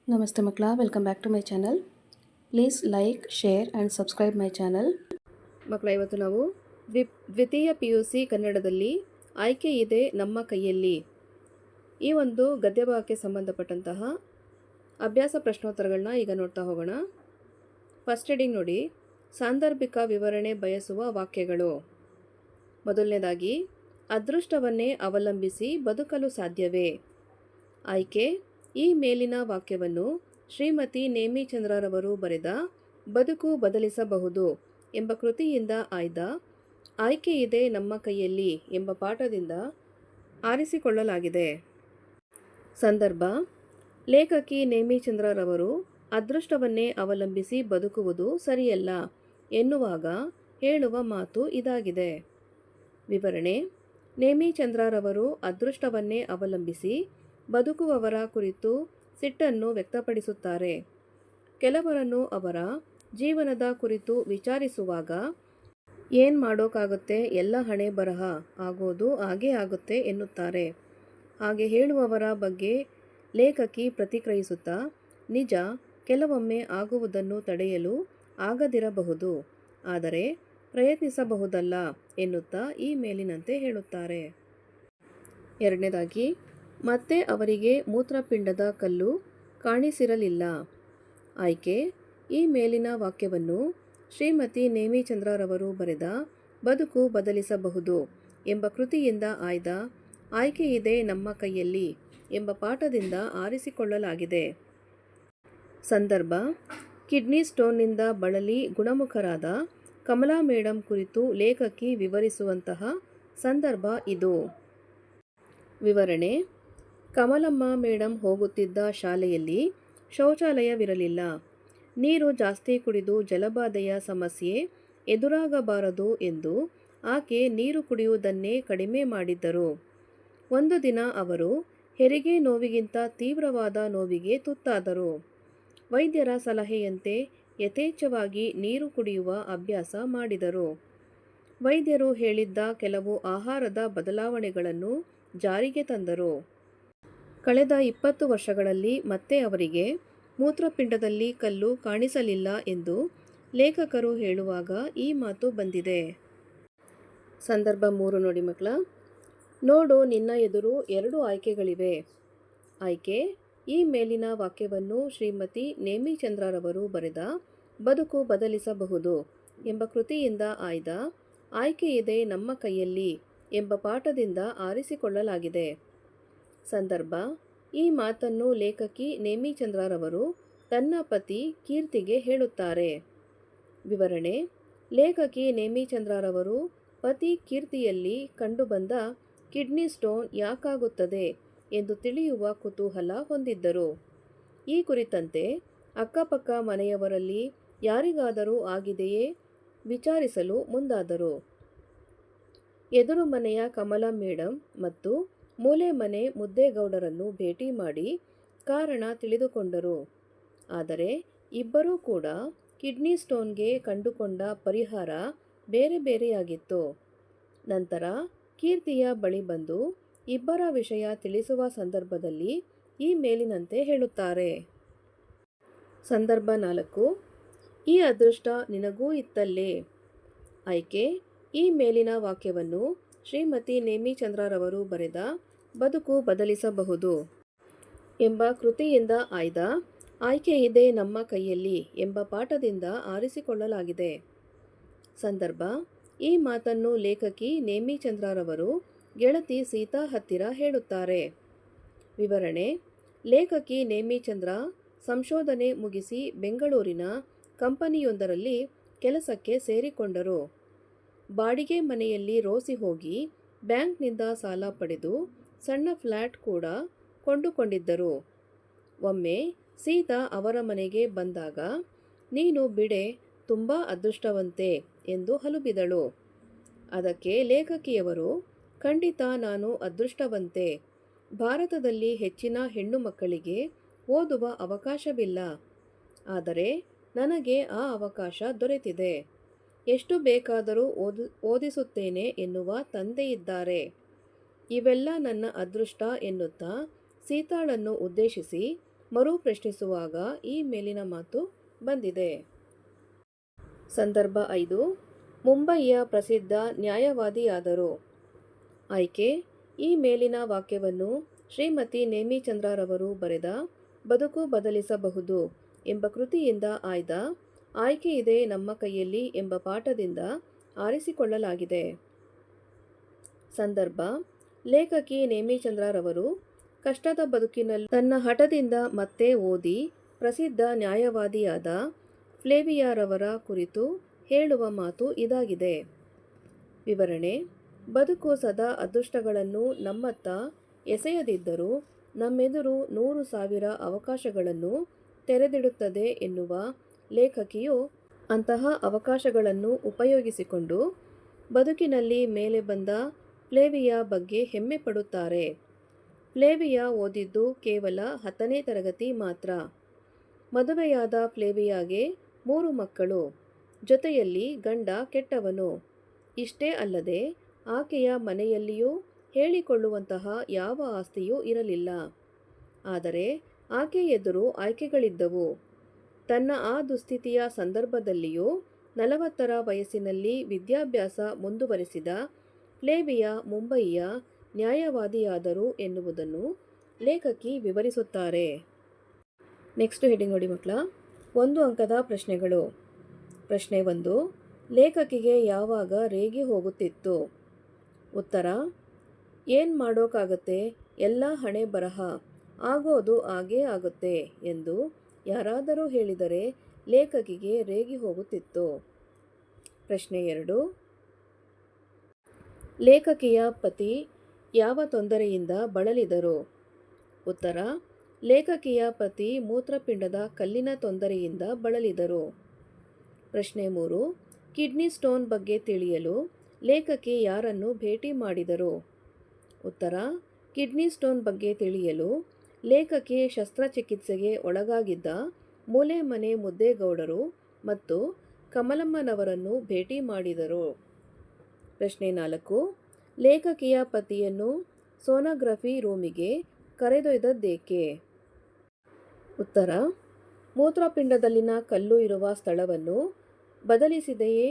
ನಮಸ್ತೆ ಮಕ್ಕಳ, welcome back to my channel. Please like, share and subscribe my channel. ಮಕ್ಕಳ, ಇವತ್ತು ನಾವು ದ್ವಿತೀಯ PUC ಕನ್ನಡದಲ್ಲಿ ಆಯ್ಕೆ ಇದೆ ನಮ್ಮ ಕೈಯಲ್ಲಿ ಈ ಒಂದು ಗದ್ಯಭಾಗಕ್ಕೆ ಸಂಬಂಧಪಟ್ಟಂತಹ ಅಭ್ಯಾಸ ಪ್ರಶ್ನೋತ್ತರಗಳನ್ನ ಈಗ ನೋಡ್ತಾ ಹೋಗೋಣ. ಫಸ್ಟ್ ರೀಡಿಂಗ್ ನೋಡಿ, ಸಾಂದರ್ಭಿಕ ವಿವರಣೆ ಬಯಸುವ ವಾಕ್ಯಗಳು. ಮೊದಲನೇದಾಗಿ, ಅದೃಷ್ಟವನ್ನೇ ಅವಲಂಬಿಸಿ ಬದುಕಲು ಸಾಧ್ಯವೇ? ಆಯ್ಕೆ: ಈ ಮೇಲಿನ ವಾಕ್ಯವನ್ನು ಶ್ರೀಮತಿ ನೇಮಿಚಂದ್ರರವರು ಬರೆದ ಬದುಕು ಬದಲಿಸಬಹುದು ಎಂಬ ಕೃತಿಯಿಂದ ಆಯ್ದ ಆಯ್ಕೆ ಇದೆ ನಮ್ಮ ಕೈಯಲ್ಲಿ ಎಂಬ ಪಾಠದಿಂದ ಆರಿಸಿಕೊಳ್ಳಲಾಗಿದೆ. ಸಂದರ್ಭ: ಲೇಖಕಿ ನೇಮಿಚಂದ್ರರವರು ಅದೃಷ್ಟವನ್ನೇ ಅವಲಂಬಿಸಿ ಬದುಕುವುದು ಸರಿಯಲ್ಲ ಎನ್ನುವಾಗ ಹೇಳುವ ಮಾತು ಇದಾಗಿದೆ. ವಿವರಣೆ: ನೇಮಿಚಂದ್ರರವರು ಅದೃಷ್ಟವನ್ನೇ ಅವಲಂಬಿಸಿ ಬದುಕುವವರ ಕುರಿತು ಸಿಟ್ಟನ್ನು ವ್ಯಕ್ತಪಡಿಸುತ್ತಾರೆ. ಕೆಲವರನ್ನು ಅವರ ಜೀವನದ ಕುರಿತು ವಿಚಾರಿಸುವಾಗ ಏನು ಮಾಡೋಕ್ಕಾಗುತ್ತೆ, ಎಲ್ಲ ಹಣೆ ಬರಹ, ಆಗೋದು ಹಾಗೇ ಆಗುತ್ತೆ ಎನ್ನುತ್ತಾರೆ. ಹಾಗೆ ಹೇಳುವವರ ಬಗ್ಗೆ ಲೇಖಕಿ ಪ್ರತಿಕ್ರಿಯಿಸುತ್ತಾ, ನಿಜ, ಕೆಲವೊಮ್ಮೆ ಆಗುವುದನ್ನು ತಡೆಯಲು ಆಗದಿರಬಹುದು, ಆದರೆ ಪ್ರಯತ್ನಿಸಬಹುದಲ್ಲ ಎನ್ನುತ್ತಾ ಈ ಮೇಲಿನಂತೆ ಹೇಳುತ್ತಾರೆ. ಎರಡನೇದಾಗಿ, ಮತ್ತೆ ಅವರಿಗೆ ಮೂತ್ರಪಿಂಡದ ಕಲ್ಲು ಕಾಣಿಸಿರಲಿಲ್ಲ. ಆಯ್ಕೆ: ಈ ಮೇಲಿನ ವಾಕ್ಯವನ್ನು ಶ್ರೀಮತಿ ನೇಮಿಚಂದ್ರರವರು ಬರೆದ ಬದುಕು ಬದಲಿಸಬಹುದು ಎಂಬ ಕೃತಿಯಿಂದ ಆಯ್ದ ಆಯ್ಕೆ ಇದೆ ನಮ್ಮ ಕೈಯಲ್ಲಿ ಎಂಬ ಪಾಠದಿಂದ ಆರಿಸಿಕೊಳ್ಳಲಾಗಿದೆ. ಸಂದರ್ಭ: ಕಿಡ್ನಿ ಸ್ಟೋನ್ನಿಂದ ಬಳಲಿ ಗುಣಮುಖರಾದ ಕಮಲಾ ಮೇಡಂ ಕುರಿತು ಲೇಖಕಿ ವಿವರಿಸುವಂತಹ ಸಂದರ್ಭ ಇದು. ವಿವರಣೆ: ಕಮಲಮ್ಮ ಮೇಡಂ ಹೋಗುತ್ತಿದ್ದ ಶಾಲೆಯಲ್ಲಿ ಶೌಚಾಲಯವಿರಲಿಲ್ಲ. ನೀರು ಜಾಸ್ತಿ ಕುಡಿದು ಜಲಬಾಧೆಯ ಸಮಸ್ಯೆ ಎದುರಾಗಬಾರದು ಎಂದು ಆಕೆ ನೀರು ಕುಡಿಯುವುದನ್ನೇ ಕಡಿಮೆ ಮಾಡಿದ್ದರು. ಒಂದು ದಿನ ಅವರು ಹೆರಿಗೆ ನೋವಿಗಿಂತ ತೀವ್ರವಾದ ನೋವಿಗೆ ತುತ್ತಾದರು. ವೈದ್ಯರ ಸಲಹೆಯಂತೆ ಯಥೇಚ್ಛವಾಗಿ ನೀರು ಕುಡಿಯುವ ಅಭ್ಯಾಸ ಮಾಡಿದರು. ವೈದ್ಯರು ಹೇಳಿದ್ದ ಕೆಲವು ಆಹಾರದ ಬದಲಾವಣೆಗಳನ್ನು ಜಾರಿಗೆ ತಂದರು. ಕಳೆದ 20 ವರ್ಷಗಳಲ್ಲಿ ಮತ್ತೆ ಅವರಿಗೆ ಮೂತ್ರಪಿಂಡದಲ್ಲಿ ಕಲ್ಲು ಕಾಣಿಸಲಿಲ್ಲ ಎಂದು ಲೇಖಕರು ಹೇಳುವಾಗ ಈ ಮಾತು ಬಂದಿದೆ. ಸಂದರ್ಭ 3 ನೋಡಿ ಮಕ್ಕಳ. ನೋಡು, ನಿನ್ನ ಎದುರು 2 ಆಯ್ಕೆಗಳಿವೆ. ಆಯ್ಕೆ: ಈ ಮೇಲಿನ ವಾಕ್ಯವನ್ನು ಶ್ರೀಮತಿ ನೇಮಿಚಂದ್ರರವರು ಬರೆದ ಬದುಕು ಬದಲಿಸಬಹುದು ಎಂಬ ಕೃತಿಯಿಂದ ಆಯ್ದ ಆಯ್ಕೆ ಇದೆ ನಮ್ಮ ಕೈಯಲ್ಲಿ ಎಂಬ ಪಾಠದಿಂದ ಆರಿಸಿಕೊಳ್ಳಲಾಗಿದೆ. ಸಂದರ್ಭ: ಈ ಮಾತನ್ನು ಲೇಖಕಿ ನೇಮಿಚಂದ್ರರವರು ತನ್ನ ಪತಿ ಕೀರ್ತಿಗೆ ಹೇಳುತ್ತಾರೆ. ವಿವರಣೆ: ಲೇಖಕಿ ನೇಮಿಚಂದ್ರರವರು ಪತಿ ಕೀರ್ತಿಯಲ್ಲಿ ಕಂಡುಬಂದ ಕಿಡ್ನಿ ಸ್ಟೋನ್ ಯಾಕಾಗುತ್ತದೆ ಎಂದು ತಿಳಿಯುವ ಕುತೂಹಲ ಹೊಂದಿದ್ದರು. ಈ ಕುರಿತಂತೆ ಅಕ್ಕಪಕ್ಕ ಮನೆಯವರಲ್ಲಿ ಯಾರಿಗಾದರೂ ಆಗಿದೆಯೇ ವಿಚಾರಿಸಲು ಮುಂದಾದರು. ಎದುರು ಮನೆಯ ಕಮಲಾ ಮೇಡಂ ಮತ್ತು ಮೂಲೆ ಮನೆ ಮುದ್ದೇಗೌಡರನ್ನು ಭೇಟಿ ಮಾಡಿ ಕಾರಣ ತಿಳಿದುಕೊಂಡರು. ಆದರೆ ಇಬ್ಬರೂ ಕೂಡ ಕಿಡ್ನಿ ಸ್ಟೋನ್ಗೆ ಕಂಡುಕೊಂಡ ಪರಿಹಾರ ಬೇರೆ ಬೇರೆಯಾಗಿತ್ತು. ನಂತರ ಕೀರ್ತಿಯ ಬಳಿ ಬಂದು ಇಬ್ಬರ ವಿಷಯ ತಿಳಿಸುವ ಸಂದರ್ಭದಲ್ಲಿ ಈ ಮೇಲಿನಂತೆ ಹೇಳುತ್ತಾರೆ. ಸಂದರ್ಭ 4: ಈ ಅದೃಷ್ಟ ನಿನಗೂ ಇತ್ತಲ್ಲೇ? ಆಯ್ಕೆ: ಈ ಮೇಲಿನ ವಾಕ್ಯವನ್ನು ಶ್ರೀಮತಿ ನೇಮಿಚಂದ್ರರವರು ಬರೆದ ಬದುಕು ಬದಲಿಸಬಹುದು ಎಂಬ ಕೃತಿಯಿಂದ ಆಯ್ದ ಆಯ್ಕೆ ಇದೆ ನಮ್ಮ ಕೈಯಲ್ಲಿ ಎಂಬ ಪಾಠದಿಂದ ಆರಿಸಿಕೊಳ್ಳಲಾಗಿದೆ. ಸಂದರ್ಭ: ಈ ಮಾತನ್ನು ಲೇಖಕಿ ನೇಮಿಚಂದ್ರರವರು ಗೆಳತಿ ಸೀತಾ ಹತ್ತಿರ ಹೇಳುತ್ತಾರೆ. ವಿವರಣೆ: ಲೇಖಕಿ ನೇಮಿಚಂದ್ರ ಸಂಶೋಧನೆ ಮುಗಿಸಿ ಬೆಂಗಳೂರಿನ ಕಂಪನಿಯೊಂದರಲ್ಲಿ ಕೆಲಸಕ್ಕೆ ಸೇರಿಕೊಂಡರು. ಬಾಡಿಗೆ ಮನೆಯಲ್ಲಿ ರೋಸಿ ಹೋಗಿ ಬ್ಯಾಂಕ್ನಿಂದ ಸಾಲ ಪಡೆದು ಸಣ್ಣ ಫ್ಲ್ಯಾಟ್ ಕೂಡ ಕೊಂಡುಕೊಂಡಿದ್ದರು. ಒಮ್ಮೆ ಸೀತಾ ಅವರ ಮನೆಗೆ ಬಂದಾಗ, ನೀನು ಬಿಡೆ, ತುಂಬ ಅದೃಷ್ಟವಂತೆ ಎಂದು ಹಲುಬಿದಳು. ಅದಕ್ಕೆ ಲೇಖಕಿಯವರು, ಖಂಡಿತ ನಾನು ಅದೃಷ್ಟವಂತೆ. ಭಾರತದಲ್ಲಿ ಹೆಚ್ಚಿನ ಹೆಣ್ಣು ಮಕ್ಕಳಿಗೆ ಓದುವ ಅವಕಾಶವಿಲ್ಲ. ಆದರೆ ನನಗೆ ಆ ಅವಕಾಶ ದೊರೆತಿದೆ. ಎಷ್ಟು ಬೇಕಾದರೂ ಓದಿಸುತ್ತೇನೆ ಎನ್ನುವ ತಂದೆಯಿದ್ದಾರೆ. ಇವೆಲ್ಲ ನನ್ನ ಅದೃಷ್ಟ ಎನ್ನುತ್ತಾ ಸೀತಾಳನ್ನು ಉದ್ದೇಶಿಸಿ ಮರು ಪ್ರಶ್ನಿಸುವಾಗ ಈ ಮೇಲಿನ ಮಾತು ಬಂದಿದೆ. ಸಂದರ್ಭ 5. ಮುಂಬಯಿಯ ಪ್ರಸಿದ್ಧ ನ್ಯಾಯವಾದಿಯಾದರು. ಆಯ್ಕೆ: ಈ ಮೇಲಿನ ವಾಕ್ಯವನ್ನು ಶ್ರೀಮತಿ ನೇಮಿಚಂದ್ರರವರು ಬರೆದ ಬದುಕು ಬದಲಿಸಬಹುದು ಎಂಬ ಕೃತಿಯಿಂದ ಆಯ್ದ ಆಯ್ಕೆ ಇದೆ ನಮ್ಮ ಕೈಯಲ್ಲಿ ಎಂಬ ಪಾಠದಿಂದ ಆರಿಸಿಕೊಳ್ಳಲಾಗಿದೆ. ಸಂದರ್ಭ: ಲೇಖಕಿ ನೇಮಿಚಂದ್ರರವರು ಕಷ್ಟದ ಬದುಕಿನಲ್ಲಿ ತನ್ನ ಹಠದಿಂದ ಮತ್ತೆ ಓದಿ ಪ್ರಸಿದ್ಧ ನ್ಯಾಯವಾದಿಯಾದ ಫ್ಲೇವಿಯಾರವರ ಕುರಿತು ಹೇಳುವ ಮಾತು ಇದಾಗಿದೆ. ವಿವರಣೆ: ಬದುಕು ಸದಾ ಅದೃಷ್ಟಗಳನ್ನು ನಮ್ಮತ್ತ ಎಸೆಯದಿದ್ದರೂ ನಮ್ಮೆದುರು 100,000 ಅವಕಾಶಗಳನ್ನು ತೆರೆದಿಡುತ್ತದೆ ಎನ್ನುವ ಲೇಖಕಿಯು ಅಂತಹ ಅವಕಾಶಗಳನ್ನು ಉಪಯೋಗಿಸಿಕೊಂಡು ಬದುಕಿನಲ್ಲಿ ಮೇಲೆ ಬಂದ ಫ್ಲೇವಿಯಾ ಬಗ್ಗೆ ಹೆಮ್ಮೆ ಪಡುತ್ತಾರೆ. ಫ್ಲೇವಿಯಾ ಓದಿದ್ದು ಕೇವಲ 10ನೇ ತರಗತಿ ಮಾತ್ರ. ಮದುವೆಯಾದ ಫ್ಲೇವಿಯಾಗೆ 3 ಮಕ್ಕಳು, ಜೊತೆಯಲ್ಲಿ ಗಂಡ ಕೆಟ್ಟವನು. ಇಷ್ಟೇ ಅಲ್ಲದೆ ಆಕೆಯ ಮನೆಯಲ್ಲಿಯೂ ಹೇಳಿಕೊಳ್ಳುವಂತಹ ಯಾವ ಆಸ್ತಿಯೂ ಇರಲಿಲ್ಲ. ಆದರೆ ಆಕೆ ಎದುರು ಆಯ್ಕೆಗಳಿದ್ದವು. ತನ್ನ ಆ ದುಸ್ಥಿತಿಯ ಸಂದರ್ಭದಲ್ಲಿಯೂ 40ರ ವಯಸ್ಸಿನಲ್ಲಿ ವಿದ್ಯಾಭ್ಯಾಸ ಮುಂದುವರೆಸಿದ ಫ್ಲೇವಿಯಾ ಮುಂಬಯಿಯ ನ್ಯಾಯವಾದಿಯಾದರು ಎನ್ನುವುದನ್ನು ಲೇಖಕಿ ವಿವರಿಸುತ್ತಾರೆ. ನೆಕ್ಸ್ಟ್ ಹೆಡಿಂಗ್ ನೋಡಿ ಮಕ್ಕಳ. 1 ಅಂಕದ ಪ್ರಶ್ನೆಗಳು. ಪ್ರಶ್ನೆ 1. ಲೇಖಕಿಗೆ ಯಾವಾಗ ರೇಗಿ ಹೋಗುತ್ತಿತ್ತು? ಉತ್ತರ: ಏನ್ ಮಾಡೋಕ್ಕಾಗತ್ತೆ, ಎಲ್ಲ ಹಣೆ ಬರಹ, ಆಗೋದು ಆಗೇ ಆಗುತ್ತೆ ಎಂದು ಯಾರಾದರೂ ಹೇಳಿದರೆ ಲೇಖಕಿಗೆ ರೇಗಿ ಹೋಗುತ್ತಿತ್ತು. ಪ್ರಶ್ನೆ 2. ಲೇಖಕಿಯ ಪತಿ ಯಾವ ತೊಂದರೆಯಿಂದ ಬಳಲಿದರು? ಉತ್ತರ: ಲೇಖಕಿಯ ಪತಿ ಮೂತ್ರಪಿಂಡದ ಕಲ್ಲಿನ ತೊಂದರೆಯಿಂದ ಬಳಲಿದರು. ಪ್ರಶ್ನೆ 3. ಕಿಡ್ನಿ ಸ್ಟೋನ್ ಬಗ್ಗೆ ತಿಳಿಯಲು ಲೇಖಕಿ ಯಾರನ್ನು ಭೇಟಿ ಮಾಡಿದರು? ಉತ್ತರ: ಕಿಡ್ನಿ ಸ್ಟೋನ್ ಬಗ್ಗೆ ತಿಳಿಯಲು ಲೇಖಕಿ ಶಸ್ತ್ರಚಿಕಿತ್ಸೆಗೆ ಒಳಗಾಗಿದ್ದ ಮೂಲೆಮನೆ ಮುದ್ದೇಗೌಡರು ಮತ್ತು ಕಮಲಮ್ಮನವರನ್ನು ಭೇಟಿ ಮಾಡಿದರು. ಪ್ರಶ್ನೆ 4. ಲೇಖಕಿಯ ಪತಿಯನ್ನು ಸೋನೋಗ್ರಫಿ ರೂಮಿಗೆ ಕರೆದೊಯ್ದದ್ದೇಕೆ? ಉತ್ತರ: ಮೂತ್ರಪಿಂಡದಲ್ಲಿನ ಕಲ್ಲು ಇರುವ ಸ್ಥಳವನ್ನು ಬದಲಿಸಿದೆಯೇ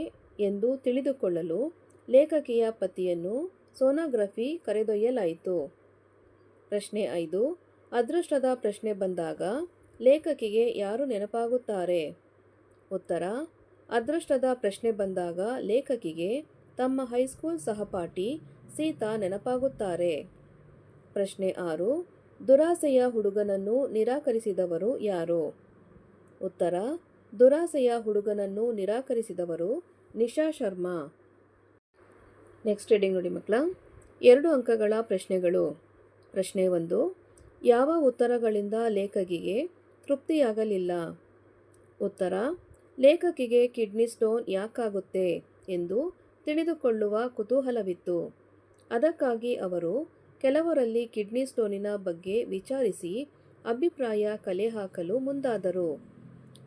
ಎಂದು ತಿಳಿದುಕೊಳ್ಳಲು ಲೇಖಕಿಯ ಪತಿಯನ್ನು ಸೋನೋಗ್ರಫಿ ಕರೆದೊಯ್ಯಲಾಯಿತು. ಪ್ರಶ್ನೆ 5. ಅದೃಷ್ಟದ ಪ್ರಶ್ನೆ ಬಂದಾಗ ಲೇಖಕಿಗೆ ಯಾರು ನೆನಪಾಗುತ್ತಾರೆ? ಉತ್ತರ: ಅದೃಷ್ಟದ ಪ್ರಶ್ನೆ ಬಂದಾಗ ಲೇಖಕಿಗೆ ತಮ್ಮ ಹೈಸ್ಕೂಲ್ ಸಹಪಾಠಿ ಸೀತಾ ನೆನಪಾಗುತ್ತಾರೆ. ಪ್ರಶ್ನೆ 6. ದುರಾಸೆಯ ಹುಡುಗನನ್ನು ನಿರಾಕರಿಸಿದವರು ಯಾರು? ಉತ್ತರ: ದುರಾಸೆಯ ಹುಡುಗನನ್ನು ನಿರಾಕರಿಸಿದವರು ನಿಶಾ ಶರ್ಮಾ. ನೆಕ್ಸ್ಟ್ ಹೆಡಿಂಗ್ ನೋಡಿ ಮಕ್ಕಳ. 2 ಅಂಕಗಳ ಪ್ರಶ್ನೆಗಳು. ಪ್ರಶ್ನೆ 1. ಯಾವ ಉತ್ತರಗಳಿಂದ ಲೇಖಕಿಗೆ ತೃಪ್ತಿಯಾಗಲಿಲ್ಲ? ಉತ್ತರ: ಲೇಖಕಿಗೆ ಕಿಡ್ನಿ ಸ್ಟೋನ್ ಯಾಕಾಗುತ್ತೆ ಎಂದು ತಿಳಿದುಕೊಳ್ಳುವ ಕುತೂಹಲವಿತ್ತು. ಅದಕ್ಕಾಗಿ ಅವರು ಕೆಲವರಲ್ಲಿ ಕಿಡ್ನಿ ಸ್ಟೋನಿನ ಬಗ್ಗೆ ವಿಚಾರಿಸಿ ಅಭಿಪ್ರಾಯ ಕಲೆ ಹಾಕಲು ಮುಂದಾದರು.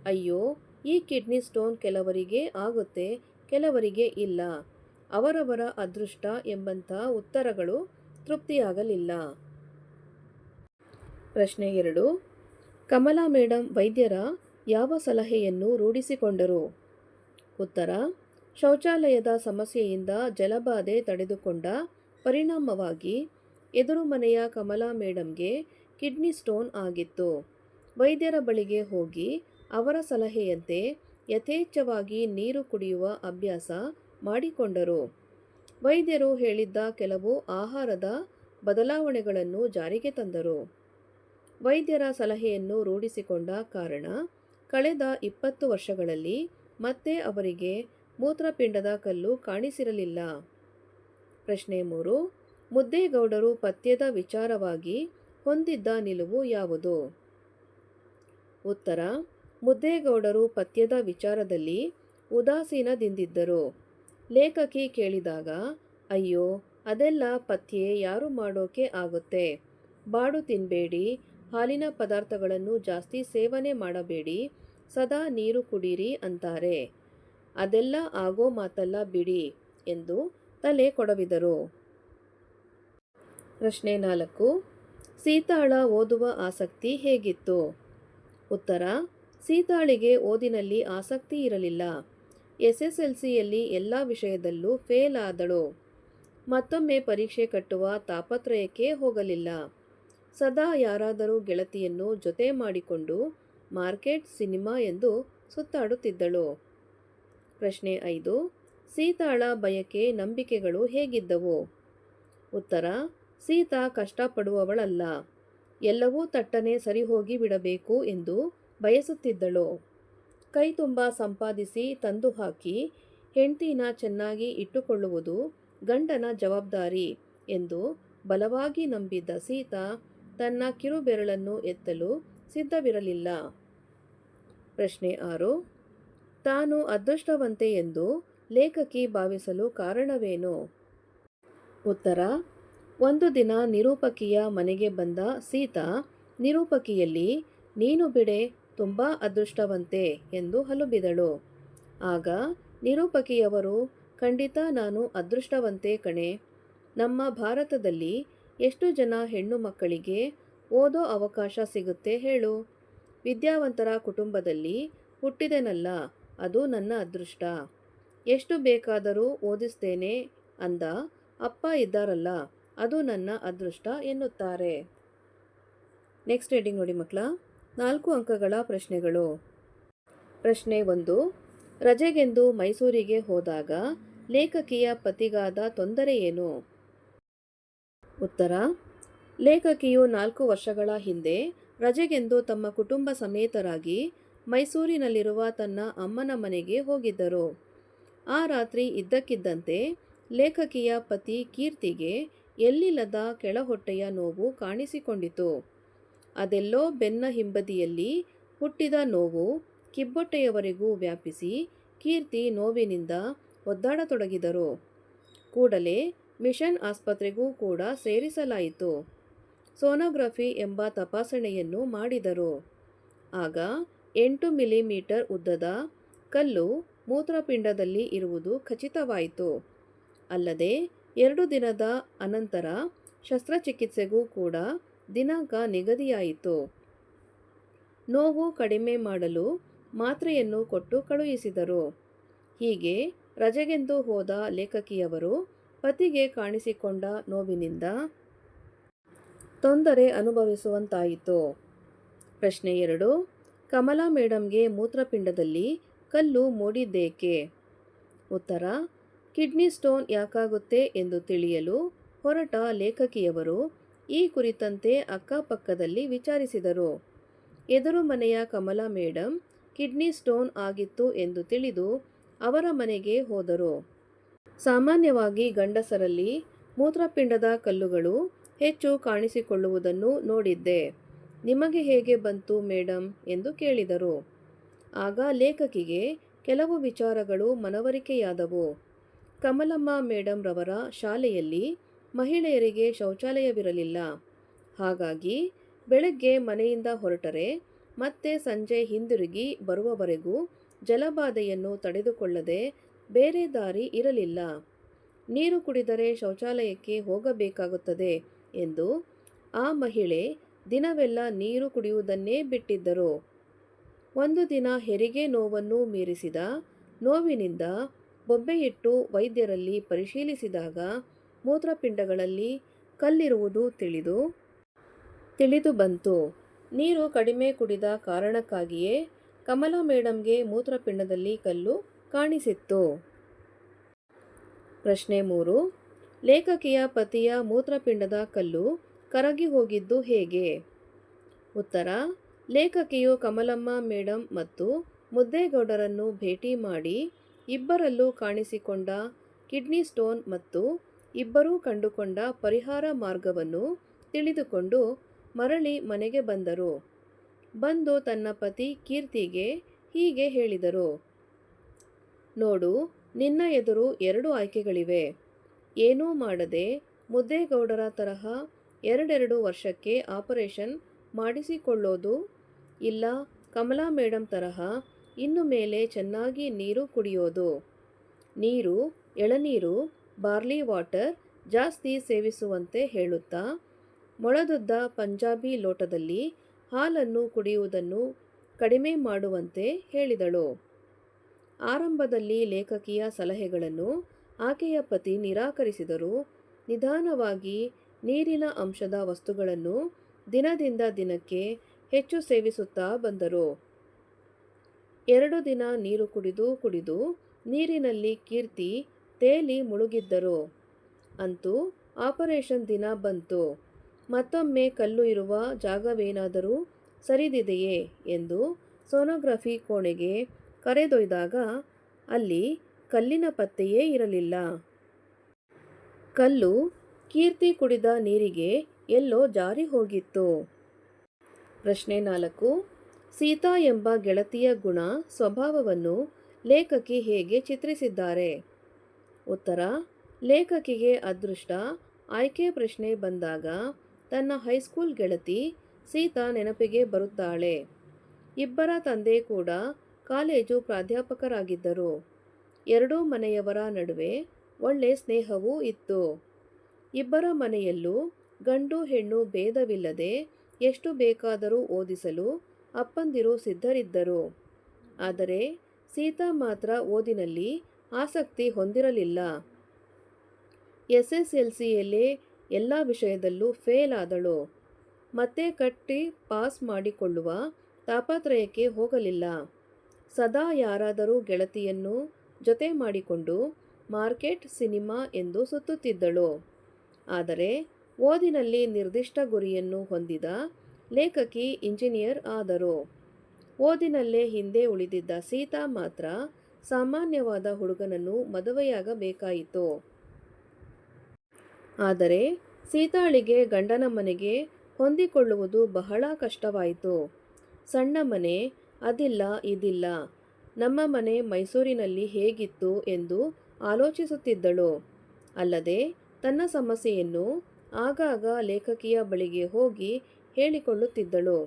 ಅಯ್ಯೋ, ಈ ಕಿಡ್ನಿ ಸ್ಟೋನ್ ಕೆಲವರಿಗೆ ಆಗುತ್ತೆ, ಕೆಲವರಿಗೆ ಇಲ್ಲ, ಅವರವರ ಅದೃಷ್ಟ ಎಂಬಂಥ ಉತ್ತರಗಳು ತೃಪ್ತಿಯಾಗಲಿಲ್ಲ. ಪ್ರಶ್ನೆ 2. ಕಮಲಾ ಮೇಡಂ ವೈದ್ಯರ ಯಾವ ಸಲಹೆಯನ್ನು ರೂಢಿಸಿಕೊಂಡರು? ಉತ್ತರ: ಶೌಚಾಲಯದ ಸಮಸ್ಯೆಯಿಂದ ಜಲಬಾಧೆ ತಡೆದುಕೊಂಡ ಪರಿಣಾಮವಾಗಿ ಎದುರು ಮನೆಯ ಕಮಲಾ ಮೇಡಂಗೆ ಕಿಡ್ನಿ ಸ್ಟೋನ್ ಆಗಿತ್ತು. ವೈದ್ಯರ ಬಳಿಗೆ ಹೋಗಿ ಅವರ ಸಲಹೆಯಂತೆ ಯಥೇಚ್ಛವಾಗಿ ನೀರು ಕುಡಿಯುವ ಅಭ್ಯಾಸ ಮಾಡಿಕೊಂಡರು. ವೈದ್ಯರು ಹೇಳಿದ್ದ ಕೆಲವು ಆಹಾರದ ಬದಲಾವಣೆಗಳನ್ನು ಜಾರಿಗೆ ತಂದರು. ವೈದ್ಯರ ಸಲಹೆಯನ್ನು ರೂಢಿಸಿಕೊಂಡ ಕಾರಣ ಕಳೆದ 20 ವರ್ಷಗಳಲ್ಲಿ ಮತ್ತೆ ಅವರಿಗೆ ಮೂತ್ರಪಿಂಡದ ಕಲ್ಲು ಕಾಣಿಸಿರಲಿಲ್ಲ. ಪ್ರಶ್ನೆ 3. ಮುದ್ದೇಗೌಡರು ಪಥ್ಯದ ವಿಚಾರವಾಗಿ ಹೊಂದಿದ್ದ ನಿಲುವು ಯಾವುದು? ಉತ್ತರ: ಮುದ್ದೇಗೌಡರು ಪಥ್ಯದ ವಿಚಾರದಲ್ಲಿ ಉದಾಸೀನದಿಂದಿದ್ದರು. ಲೇಖಕಿ ಕೇಳಿದಾಗ, ಅಯ್ಯೋ, ಅದೆಲ್ಲ ಪಥ್ಯೆ ಯಾರು ಮಾಡೋಕೆ ಆಗುತ್ತೆ, ಬಾಡು ತಿನ್ಬೇಡಿ, ಹಾಲಿನ ಪದಾರ್ಥಗಳನ್ನು ಜಾಸ್ತಿ ಸೇವನೆ ಮಾಡಬೇಡಿ, ಸದಾ ನೀರು ಕುಡೀರಿ ಅಂತಾರೆ, ಅದೆಲ್ಲ ಆಗೋ ಮಾತಲ್ಲ ಬಿಡಿ ಎಂದು ತಲೆ ಕೊಡವಿದರು. ಪ್ರಶ್ನೆ 4. ಸೀತಾಳ ಓದುವ ಆಸಕ್ತಿ ಹೇಗಿತ್ತು? ಉತ್ತರ: ಸೀತಾಳಿಗೆ ಓದಿನಲ್ಲಿ ಆಸಕ್ತಿ ಇರಲಿಲ್ಲ. SSLCಯಲ್ಲಿ ಎಲ್ಲ ವಿಷಯದಲ್ಲೂ ಫೇಲ್ ಆದಳು. ಮತ್ತೊಮ್ಮೆ ಪರೀಕ್ಷೆ ಕಟ್ಟುವ ತಾಪತ್ರಯಕ್ಕೆ ಹೋಗಲಿಲ್ಲ. ಸದಾ ಯಾರಾದರೂ ಗೆಳತಿಯನ್ನು ಜೊತೆ ಮಾಡಿಕೊಂಡು ಮಾರ್ಕೆಟ್, ಸಿನಿಮಾ ಎಂದು ಸುತ್ತಾಡುತ್ತಿದ್ದಳು. ಪ್ರಶ್ನೆ 5. ಸೀತಾಳ ಬಯಕೆ, ನಂಬಿಕೆಗಳು ಹೇಗಿದ್ದವು? ಉತ್ತರ: ಸೀತಾ ಕಷ್ಟಪಡುವವಳಲ್ಲ. ಎಲ್ಲವೂ ತಟ್ಟನೆ ಸರಿಹೋಗಿ ಬಿಡಬೇಕು ಎಂದು ಬಯಸುತ್ತಿದ್ದಳು. ಕೈ ತುಂಬ ಸಂಪಾದಿಸಿ ತಂದು ಹಾಕಿ ಹೆಂಡ್ತಿನ ಚೆನ್ನಾಗಿ ಇಟ್ಟುಕೊಳ್ಳುವುದು ಗಂಡನ ಜವಾಬ್ದಾರಿ ಎಂದು ಬಲವಾಗಿ ನಂಬಿದ್ದ ಸೀತಾ ತನ್ನ ಕಿರುಬೆರಳನ್ನು ಎತ್ತಲು ಸಿದ್ಧವಿರಲಿಲ್ಲ. ಪ್ರಶ್ನೆ 6. ತಾನು ಅದೃಷ್ಟವಂತೆ ಎಂದು ಲೇಖಕಿ ಭಾವಿಸಲು ಕಾರಣವೇನು? ಉತ್ತರ: ಒಂದು ದಿನ ನಿರೂಪಕಿಯ ಮನೆಗೆ ಬಂದ ಸೀತಾ ನಿರೂಪಕಿಯಲ್ಲಿ "ನೀನು ಬಿಡೆ, ತುಂಬ ಅದೃಷ್ಟವಂತೆ" ಎಂದು ಹಲುಬಿದಳು. ಆಗ ನಿರೂಪಕಿಯವರು "ಖಂಡಿತ ನಾನು ಅದೃಷ್ಟವಂತೆ ಕಣೆ. ನಮ್ಮ ಭಾರತದಲ್ಲಿ ಎಷ್ಟು ಜನ ಹೆಣ್ಣು ಮಕ್ಕಳಿಗೆ ಓದೋ ಅವಕಾಶ ಸಿಗುತ್ತೆ ಹೇಳು. ವಿದ್ಯಾವಂತರ ಕುಟುಂಬದಲ್ಲಿ ಹುಟ್ಟಿದೆನಲ್ಲ, ಅದು ನನ್ನ ಅದೃಷ್ಟ. ಎಷ್ಟು ಬೇಕಾದರೂ ಓದಿಸ್ತೇನೆ ಅಂದ ಅಪ್ಪ ಇದ್ದಾರಲ್ಲ, ಅದು ನನ್ನ ಅದೃಷ್ಟ" ಎನ್ನುತ್ತಾರೆ. ನೆಕ್ಸ್ಟ್ ಹೆಡಿಂಗ್ ನೋಡಿ ಮಕ್ಕಳ. 4 ಅಂಕಗಳ ಪ್ರಶ್ನೆಗಳು. ಪ್ರಶ್ನೆ 1. ರಜೆಗೆಂದು ಮೈಸೂರಿಗೆ ಹೋದಾಗ ಲೇಖಕಿಯ ಪತಿಗಾದ ತೊಂದರೆ ಏನು? ಉತ್ತರ: ಲೇಖಕಿಯು 4 ವರ್ಷಗಳ ಹಿಂದೆ ರಜೆಗೆಂದು ತಮ್ಮ ಕುಟುಂಬ ಸಮೇತರಾಗಿ ಮೈಸೂರಿನಲ್ಲಿರುವ ತನ್ನ ಅಮ್ಮನ ಮನೆಗೆ ಹೋಗಿದ್ದರು. ಆ ರಾತ್ರಿ ಇದ್ದಕ್ಕಿದ್ದಂತೆ ಲೇಖಕಿಯ ಪತಿ ಕೀರ್ತಿಗೆ ಎಲ್ಲಿಲ್ಲದ ಕೆಳಹೊಟ್ಟೆಯ ನೋವು ಕಾಣಿಸಿಕೊಂಡಿತು. ಅದೆಲ್ಲೋ ಬೆನ್ನ ಹಿಂಬದಿಯಲ್ಲಿ ಹುಟ್ಟಿದ ನೋವು ಕಿಬ್ಬೊಟ್ಟೆಯವರೆಗೂ ವ್ಯಾಪಿಸಿ ಕೀರ್ತಿ ನೋವಿನಿಂದ ಒದ್ದಾಡತೊಡಗಿದರು. ಕೂಡಲೇ ಮಿಷನ್ ಆಸ್ಪತ್ರೆಗೂ ಕೂಡ ಸೇರಿಸಲಾಯಿತು. ಸೋನೋಗ್ರಫಿ ಎಂಬ ತಪಾಸಣೆಯನ್ನು ಮಾಡಿದರು. ಆಗ 8 ಮಿಲಿಮೀಟರ್ ಉದ್ದದ ಕಲ್ಲು ಮೂತ್ರಪಿಂಡದಲ್ಲಿ ಇರುವುದು ಖಚಿತವಾಯಿತು. ಅಲ್ಲದೆ 2 ದಿನದ ಅನಂತರ ಶಸ್ತ್ರಚಿಕಿತ್ಸೆಗೂ ಕೂಡ ದಿನಾಂಕ ನಿಗದಿಯಾಯಿತು. ನೋವು ಕಡಿಮೆ ಮಾಡಲು ಮಾತ್ರೆಯನ್ನು ಕೊಟ್ಟು ಕಳುಹಿಸಿದರು. ಹೀಗೆ ರಜೆಗೆಂದು ಹೋದ ಲೇಖಕಿಯವರು ಪತಿಗೆ ಕಾಣಿಸಿಕೊಂಡ ನೋವಿನಿಂದ ತೊಂದರೆ ಅನುಭವಿಸುವಂತಾಯಿತು. ಪ್ರಶ್ನೆ 2. ಕಮಲಾ ಮೇಡಂಗೆ ಮೂತ್ರಪಿಂಡದಲ್ಲಿ ಕಲ್ಲು ಮೂಡಿದ್ದೇಕೆ? ಉತ್ತರ: ಕಿಡ್ನಿ ಸ್ಟೋನ್ ಯಾಕಾಗುತ್ತೆ ಎಂದು ತಿಳಿಯಲು ಹೊರಟ ಲೇಖಕಿಯವರು ಈ ಕುರಿತಂತೆ ಅಕ್ಕಪಕ್ಕದಲ್ಲಿ ವಿಚಾರಿಸಿದರು. ಎದುರು ಮನೆಯ ಕಮಲಾ ಮೇಡಂ ಕಿಡ್ನಿ ಸ್ಟೋನ್ ಆಗಿತ್ತು ಎಂದು ತಿಳಿದು ಅವರ ಮನೆಗೆ ಹೋದರು. ಸಾಮಾನ್ಯವಾಗಿ ಗಂಡಸರಲ್ಲಿ ಮೂತ್ರಪಿಂಡದ ಕಲ್ಲುಗಳು ಹೆಚ್ಚು ಕಾಣಿಸಿಕೊಳ್ಳುವುದನ್ನು ನೋಡಿದ್ದೆ. ನಿಮಗೆ ಹೇಗೆ ಬಂತು ಮೇಡಂ ಎಂದು ಕೇಳಿದರು. ಆಗ ಲೇಖಕಿಗೆ ಕೆಲವು ವಿಚಾರಗಳು ಮನವರಿಕೆಯಾದವು. ಕಮಲಮ್ಮ ಮೇಡಂ ರವರ ಶಾಲೆಯಲ್ಲಿ ಮಹಿಳೆಯರಿಗೆ ಶೌಚಾಲಯವಿರಲಿಲ್ಲ. ಹಾಗಾಗಿ ಬೆಳಗ್ಗೆ ಮನೆಯಿಂದ ಹೊರಟರೆ ಮತ್ತೆ ಸಂಜೆ ಹಿಂದಿರುಗಿ ಬರುವವರೆಗೂ ಜಲಬಾಧೆಯನ್ನು ತಡೆದುಕೊಳ್ಳದೆ ಬೇರೆ ದಾರಿ ಇರಲಿಲ್ಲ. ನೀರು ಕುಡಿದರೆ ಶೌಚಾಲಯಕ್ಕೆ ಹೋಗಬೇಕಾಗುತ್ತದೆ ಎಂದು ಆ ಮಹಿಳೆ ದಿನವೆಲ್ಲ ನೀರು ಕುಡಿಯುವುದನ್ನೇ ಬಿಟ್ಟಿದ್ದರು. ಒಂದು ದಿನ ಹೆರಿಗೆ ನೋವನ್ನು ಮೀರಿಸಿದ ನೋವಿನಿಂದ ಬೊಬ್ಬೆಯಿಟ್ಟು ವೈದ್ಯರಲ್ಲಿ ಪರಿಶೀಲಿಸಿದಾಗ ಮೂತ್ರಪಿಂಡಗಳಲ್ಲಿ ಕಲ್ಲಿರುವುದು ತಿಳಿದು ಬಂತು. ನೀರು ಕಡಿಮೆ ಕುಡಿದ ಕಾರಣಕ್ಕಾಗಿಯೇ ಕಮಲಾ ಮೇಡಂಗೆ ಮೂತ್ರಪಿಂಡದಲ್ಲಿ ಕಲ್ಲು ಕಾಣಿಸಿತ್ತು. ಪ್ರಶ್ನೆ 3. ಲೇಖಕಿಯ ಪತಿಯ ಮೂತ್ರಪಿಂಡದ ಕಲ್ಲು ಕರಗಿ ಹೋಗಿದ್ದು ಹೇಗೆ? ಉತ್ತರ: ಲೇಖಕಿಯು ಕಮಲಮ್ಮ ಮೇಡಂ ಮತ್ತು ಮುದ್ದೇಗೌಡರನ್ನು ಭೇಟಿ ಮಾಡಿ ಇಬ್ಬರಲ್ಲೂ ಕಾಣಿಸಿಕೊಂಡ ಕಿಡ್ನಿ ಸ್ಟೋನ್ ಮತ್ತು ಇಬ್ಬರೂ ಕಂಡುಕೊಂಡ ಪರಿಹಾರ ಮಾರ್ಗವನ್ನು ತಿಳಿದುಕೊಂಡು ಮರಳಿ ಮನೆಗೆ ಬಂದರು. ಬಂದು ತನ್ನ ಪತಿ ಕೀರ್ತಿಗೆ ಹೀಗೆ ಹೇಳಿದರು: ನೋಡು, ನಿನ್ನ ಎದುರು 2 ಆಯ್ಕೆಗಳಿವೆ. ಏನೂ ಮಾಡದೆ ಮುದ್ದೇಗೌಡರ ತರಹ 2 ವರ್ಷಕ್ಕೆ ಆಪರೇಷನ್ ಮಾಡಿಸಿಕೊಳ್ಳೋದು, ಇಲ್ಲ ಕಮಲಾ ಮೇಡಂ ತರಹ ಇನ್ನು ಮೇಲೆ ಚೆನ್ನಾಗಿ ನೀರು ಕುಡಿಯೋದು. ನೀರು, ಎಳನೀರು, ಬಾರ್ಲಿ ವಾಟರ್ ಜಾಸ್ತಿ ಸೇವಿಸುವಂತೆ ಹೇಳುತ್ತಾ ಮೊಳದುದ್ದ ಪಂಜಾಬಿ ಲೋಟದಲ್ಲಿ ಹಾಲನ್ನು ಕುಡಿಯುವುದನ್ನು ಕಡಿಮೆ ಮಾಡುವಂತೆ ಹೇಳಿದಳು. ಆರಂಭದಲ್ಲಿ ಲೇಖಕಿಯ ಸಲಹೆಗಳನ್ನು ಆಕೆಯ ಪತಿ ನಿರಾಕರಿಸಿದರೂ ನಿಧಾನವಾಗಿ ನೀರಿನ ಅಂಶದ ವಸ್ತುಗಳನ್ನು ದಿನದಿಂದ ದಿನಕ್ಕೆ ಹೆಚ್ಚು ಸೇವಿಸುತ್ತಾ ಬಂದರು. 2 ದಿನ ನೀರು ಕುಡಿದು ನೀರಿನಲ್ಲಿ ಕೀರ್ತಿ ತೇಲಿ ಮುಳುಗಿದ್ದರು. ಅಂತೂ ಆಪರೇಷನ್ ದಿನ ಬಂತು. ಮತ್ತೊಮ್ಮೆ ಕಲ್ಲು ಇರುವ ಜಾಗವೇನಾದರೂ ಸರಿದಿದೆಯೇ ಎಂದು ಸೋನೋಗ್ರಫಿ ಕೋಣೆಗೆ ಕರೆದೊಯ್ದಾಗ ಅಲ್ಲಿ ಕಲ್ಲಿನ ಪತ್ತೆಯೇ ಇರಲಿಲ್ಲ. ಕಲ್ಲು ಕೀರ್ತಿ ಕುಡಿದ ನೀರಿಗೆ ಎಲ್ಲೋ ಜಾರಿ ಹೋಗಿತ್ತು. ಪ್ರಶ್ನೆ 4. ಸೀತಾ ಎಂಬ ಗೆಳತಿಯ ಗುಣ ಸ್ವಭಾವವನ್ನು ಲೇಖಕಿ ಹೇಗೆ ಚಿತ್ರಿಸಿದ್ದಾರೆ? ಉತ್ತರ: ಲೇಖಕಿಗೆ ಅದೃಷ್ಟ ಆಯ್ಕೆ ಪ್ರಶ್ನೆ ಬಂದಾಗ ತನ್ನ ಹೈಸ್ಕೂಲ್ ಗೆಳತಿ ಸೀತಾ ನೆನಪಿಗೆ ಬರುತ್ತಾಳೆ. ಇಬ್ಬರ ತಂದೆ ಕೂಡ ಕಾಲೇಜು ಪ್ರಾಧ್ಯಾಪಕರಾಗಿದ್ದರು. ಎರಡೂ ಮನೆಯವರ ನಡುವೆ ಒಳ್ಳೆ ಸ್ನೇಹವೂ ಇತ್ತು. ಇಬ್ಬರ ಮನೆಯಲ್ಲೂ ಗಂಡು ಹೆಣ್ಣು ಭೇದವಿಲ್ಲದೆ ಎಷ್ಟು ಬೇಕಾದರೂ ಓದಿಸಲು ಅಪ್ಪಂದಿರು ಸಿದ್ಧರಿದ್ದರು. ಆದರೆ ಸೀತಾ ಮಾತ್ರ ಓದಿನಲ್ಲಿ ಆಸಕ್ತಿ ಹೊಂದಿರಲಿಲ್ಲ. SSLCಯಲ್ಲೇ ಎಲ್ಲ ವಿಷಯದಲ್ಲೂ ಫೇಲ್ ಆದಳು. ಮತ್ತೆ ಕಟ್ಟಿ ಪಾಸ್ ಮಾಡಿಕೊಳ್ಳುವ ತಾಪತ್ರಯಕ್ಕೆ ಹೋಗಲಿಲ್ಲ. ಸದಾ ಯಾರಾದರೂ ಗೆಳತಿಯನ್ನು ಜೊತೆ ಮಾಡಿಕೊಂಡು ಮಾರ್ಕೆಟ್, ಸಿನಿಮಾ ಎಂದು ಸುತ್ತುತ್ತಿದ್ದಳು. ಆದರೆ ಓದಿನಲ್ಲಿ ನಿರ್ದಿಷ್ಟ ಗುರಿಯನ್ನು ಹೊಂದಿದ ಲೇಖಕಿ ಇಂಜಿನಿಯರ್ ಆದರು. ಓದಿನಲ್ಲೇ ಹಿಂದೆ ಉಳಿದಿದ್ದ ಸೀತಾ ಮಾತ್ರ ಸಾಮಾನ್ಯವಾದ ಹುಡುಗನನ್ನು ಮದುವೆಯಾಗಬೇಕಾಯಿತು. ಆದರೆ ಸೀತಾಳಿಗೆ ಗಂಡನ ಮನೆಗೆ ಹೊಂದಿಕೊಳ್ಳುವುದು ಬಹಳ ಕಷ್ಟವಾಯಿತು. ಸಣ್ಣ ಮನೆ, ಅದಿಲ್ಲ ಇದಿಲ್ಲ, ನಮ್ಮ ಮನೆ ಮೈಸೂರಿನಲ್ಲಿ ಹೇಗಿತ್ತು ಎಂದು ಆಲೋಚಿಸುತ್ತಿದ್ದಳು. ಅಲ್ಲದೆ ತನ್ನ ಸಮಸ್ಯೆಯನ್ನು ಆಗಾಗ ಲೇಖಕಿಯ ಬಳಿಗೆ ಹೋಗಿ ಹೇಳಿಕೊಳ್ಳುತ್ತಿದ್ದಳು.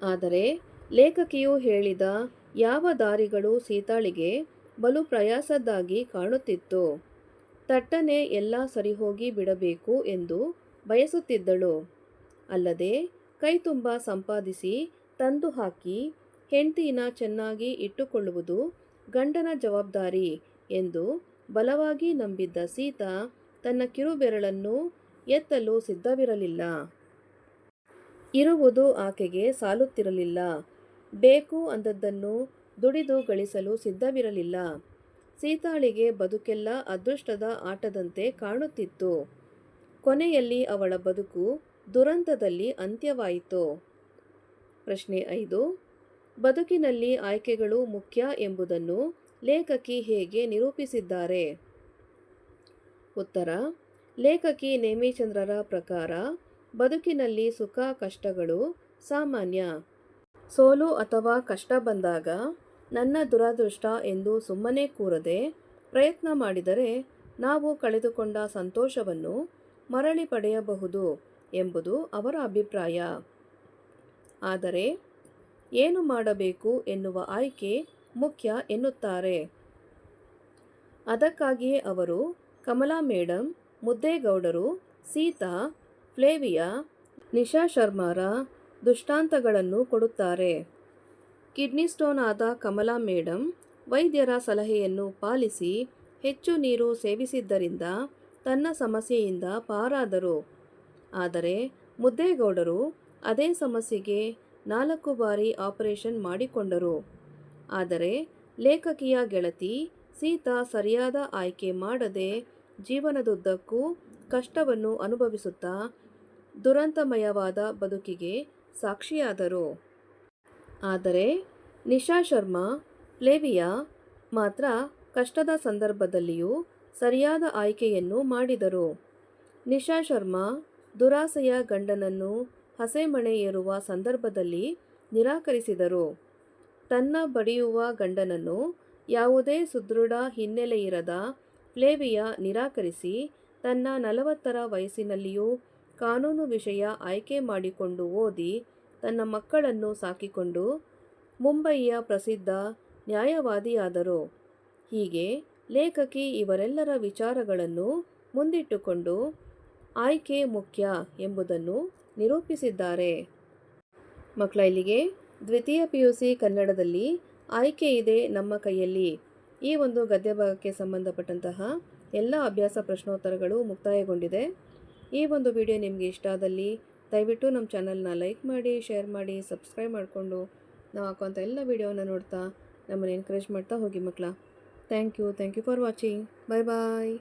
ಆದರೆ ಲೇಖಕಿಯು ಹೇಳಿದ ಯಾವ ದಾರಿಗಳು ಸೀತಾಳಿಗೆ ಬಲು ಪ್ರಯಾಸದ್ದಾಗಿ ಕಾಣುತ್ತಿತ್ತು. ತಟ್ಟನೆ ಎಲ್ಲ ಸರಿಹೋಗಿ ಬಿಡಬೇಕು ಎಂದು ಬಯಸುತ್ತಿದ್ದಳು. ಅಲ್ಲದೆ ಕೈತುಂಬ ಸಂಪಾದಿಸಿ ತಂದು ಹಾಕಿ ಹೆಂಡ್ತೀನ ಚೆನ್ನಾಗಿ ಇಟ್ಟುಕೊಳ್ಳುವುದು ಗಂಡನ ಜವಾಬ್ದಾರಿ ಎಂದು ಬಲವಾಗಿ ನಂಬಿದ್ದ ಸೀತಾ ತನ್ನ ಕಿರುಬೆರಳನ್ನು ಎತ್ತಲು ಸಿದ್ಧವಿರಲಿಲ್ಲ. ಇರುವುದು ಆಕೆಗೆ ಸಾಲುತ್ತಿರಲಿಲ್ಲ. ಬೇಕು ಅಂದದ್ದನ್ನು ದುಡಿದು ಗಳಿಸಲು ಸಿದ್ಧವಿರಲಿಲ್ಲ. ಸೀತಾಳಿಗೆ ಬದುಕೆಲ್ಲ ಅದೃಷ್ಟದ ಆಟದಂತೆ ಕಾಣುತ್ತಿತ್ತು. ಕೊನೆಯಲ್ಲಿ ಅವಳ ಬದುಕು ದುರಂತದಲ್ಲಿ ಅಂತ್ಯವಾಯಿತು. ಪ್ರಶ್ನೆ 5. ಬದುಕಿನಲ್ಲಿ ಆಯ್ಕೆಗಳು ಮುಖ್ಯ ಎಂಬುದನ್ನು ಲೇಖಕಿ ಹೇಗೆ ನಿರೂಪಿಸಿದ್ದಾರೆ? ಉತ್ತರ: ಲೇಖಕಿ ನೇಮಿಚಂದ್ರರ ಪ್ರಕಾರ ಬದುಕಿನಲ್ಲಿ ಸುಖ ಕಷ್ಟಗಳು ಸಾಮಾನ್ಯ. ಸೋಲು ಅಥವಾ ಕಷ್ಟ ಬಂದಾಗ ನನ್ನ ದುರದೃಷ್ಟ ಎಂದು ಸುಮ್ಮನೆ ಕೂರದೆ ಪ್ರಯತ್ನ ಮಾಡಿದರೆ ನಾವು ಕಳೆದುಕೊಂಡ ಸಂತೋಷವನ್ನು ಮರಳಿ ಪಡೆಯಬಹುದು ಎಂಬುದು ಅವರ ಅಭಿಪ್ರಾಯ. ಆದರೆ ಏನು ಮಾಡಬೇಕು ಎನ್ನುವ ಆಯ್ಕೆ ಮುಖ್ಯ ಎನ್ನುತ್ತಾರೆ. ಅದಕ್ಕಾಗಿಯೇ ಅವರು ಕಮಲಾ ಮೇಡಂ, ಮುದ್ದೇಗೌಡರು, ಸೀತಾ, ಫ್ಲೇವಿಯಾ, ನಿಶಾ ಶರ್ಮಾರ ದೃಷ್ಟಾಂತಗಳನ್ನು ಕೊಡುತ್ತಾರೆ. ಕಿಡ್ನಿ ಸ್ಟೋನ್ ಆದ ಕಮಲಾ ಮೇಡಂ ವೈದ್ಯರ ಸಲಹೆಯನ್ನು ಪಾಲಿಸಿ ಹೆಚ್ಚು ನೀರು ಸೇವಿಸಿದ್ದರಿಂದ ತನ್ನ ಸಮಸ್ಯೆಯಿಂದ ಪಾರಾದರು. ಆದರೆ ಮುದ್ದೇಗೌಡರು ಅದೇ ಸಮಸ್ಯೆಗೆ 4 ಬಾರಿ ಆಪರೇಷನ್ ಮಾಡಿಕೊಂಡರು. ಆದರೆ ಲೇಖಕಿಯ ಗೆಳತಿ ಸೀತಾ ಸರಿಯಾದ ಆಯ್ಕೆ ಮಾಡದೆ ಜೀವನದುದ್ದಕ್ಕೂ ಕಷ್ಟವನ್ನು ಅನುಭವಿಸುತ್ತಾ ದುರಂತಮಯವಾದ ಬದುಕಿಗೆ ಸಾಕ್ಷಿಯಾದರು. ಆದರೆ ನಿಶಾ ಶರ್ಮಾ, ಫ್ಲೇವಿಯಾ ಮಾತ್ರ ಕಷ್ಟದ ಸಂದರ್ಭದಲ್ಲಿಯೂ ಸರಿಯಾದ ಆಯ್ಕೆಯನ್ನು ಮಾಡಿದರು. ನಿಶಾ ಶರ್ಮಾ ದುರಾಸೆಯ ಗಂಡನನ್ನು ಹಸೆಮಣೆ ಏರುವ ಸಂದರ್ಭದಲ್ಲಿ ನಿರಾಕರಿಸಿದರು. ತನ್ನ ಬಡಿಯುವ ಗಂಡನನ್ನು ಯಾವುದೇ ಸುದೃಢ ಹಿನ್ನೆಲೆಯಿರದ ಫ್ಲೇವಿಯಾ ನಿರಾಕರಿಸಿ ತನ್ನ 40ರ ವಯಸ್ಸಿನಲ್ಲಿಯೂ ಕಾನೂನು ವಿಷಯ ಆಯ್ಕೆ ಮಾಡಿಕೊಂಡು ಓದಿ ತನ್ನ ಮಕ್ಕಳನ್ನು ಸಾಕಿಕೊಂಡು ಮುಂಬಯಿಯ ಪ್ರಸಿದ್ಧ ನ್ಯಾಯವಾದಿಯಾದರು. ಹೀಗೆ ಲೇಖಕಿ ಇವರೆಲ್ಲರ ವಿಚಾರಗಳನ್ನು ಮುಂದಿಟ್ಟುಕೊಂಡು ಆಯ್ಕೆ ಮುಖ್ಯ ಎಂಬುದನ್ನು ನಿರೂಪಿಸಿದ್ದಾರೆ. ಮಕ್ಕಳ, ಇಲ್ಲಿಗೆ ದ್ವಿತೀಯ PUC ಕನ್ನಡದಲ್ಲಿ ಆಯ್ಕೆ ಇದೆ ನಮ್ಮ ಕೈಯಲ್ಲಿ. ಈ ಒಂದು ಗದ್ಯ ಭಾಗಕ್ಕೆ ಸಂಬಂಧಪಟ್ಟಂತಹ ಎಲ್ಲ ಅಭ್ಯಾಸ ಪ್ರಶ್ನೋತ್ತರಗಳು ಮುಕ್ತಾಯಗೊಂಡಿದೆ. ಈ ಒಂದು ವಿಡಿಯೋ ನಿಮಗೆ ಇಷ್ಟ ಆದಲ್ಲಿ ದಯವಿಟ್ಟು ನಮ್ಮ ಚಾನಲ್ನ ಲೈಕ್ ಮಾಡಿ, ಶೇರ್ ಮಾಡಿ, ಸಬ್ಸ್ಕ್ರೈಬ್ ಮಾಡಿಕೊಂಡು ನಾವು ಹಾಕುವಂಥ ಎಲ್ಲ ವಿಡಿಯೋನ ನೋಡ್ತಾ ನಮ್ಮನ್ನು ಎನ್ಕರೇಜ್ ಮಾಡ್ತಾ ಹೋಗಿ ಮಕ್ಕಳ. Thank you for watching. Bye bye.